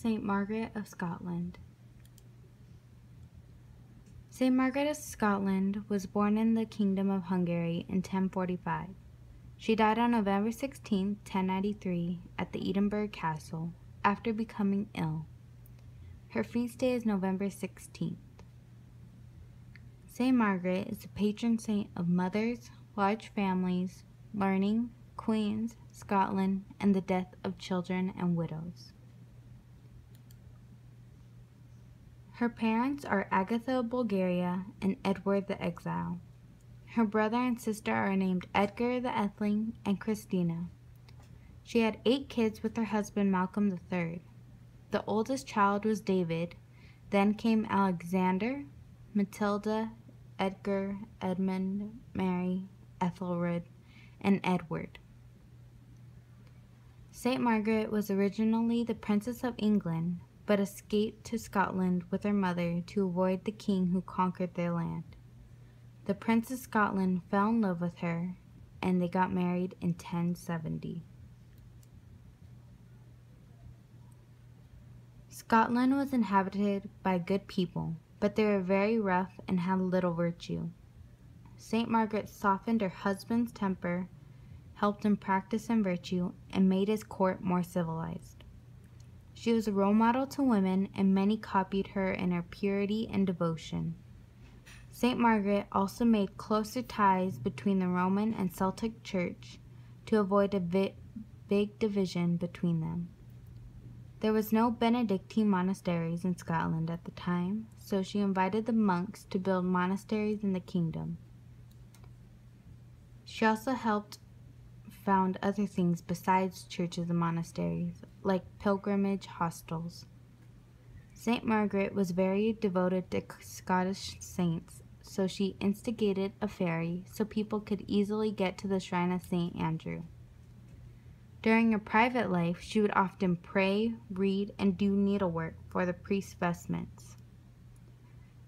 Saint Margaret of Scotland. Saint Margaret of Scotland was born in the Kingdom of Hungary in 1045. She died on November 16, 1093, at the Edinburgh Castle after becoming ill. Her feast day is November 16th. Saint Margaret is the patron saint of mothers, large families, learning, queens, Scotland, and the death of children and widows. Her parents are Agatha of Bulgaria and Edward the Exile. Her brother and sister are named Edgar the Etheling and Christina. She had 8 kids with her husband Malcolm III. The oldest child was David, then came Alexander, Matilda, Edgar, Edmund, Mary, Ethelred, and Edward. Saint Margaret was originally the Princess of England, but escaped to Scotland with her mother to avoid the king who conquered their land. The Prince of Scotland fell in love with her, and they got married in 1070. Scotland was inhabited by good people, but they were very rough and had little virtue. Saint Margaret softened her husband's temper, helped him practice in virtue, and made his court more civilized. She was a role model to women, and many copied her in her purity and devotion. Saint Margaret also made closer ties between the Roman and Celtic Church to avoid a big division between them. There was no Benedictine monasteries in Scotland at the time, so she invited the monks to build monasteries in the kingdom. She also helped found other things besides churches and monasteries, like pilgrimage hostels. Saint Margaret was very devoted to Scottish saints, so she instigated a ferry so people could easily get to the shrine of Saint Andrew. During her private life, she would often pray, read, and do needlework for the priest's vestments.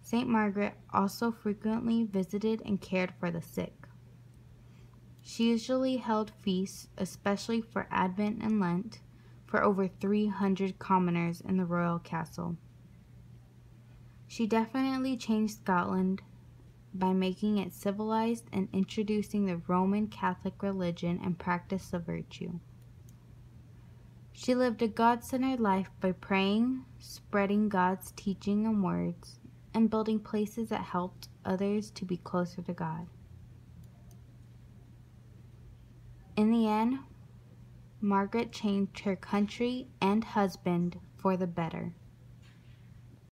Saint Margaret also frequently visited and cared for the sick. She usually held feasts, especially for Advent and Lent, for over 300 commoners in the royal castle. She definitely changed Scotland by making it civilized and introducing the Roman Catholic religion and practice of virtue. She lived a God-centered life by praying, spreading God's teaching and words, and building places that helped others to be closer to God. In the end, Margaret changed her country and husband for the better.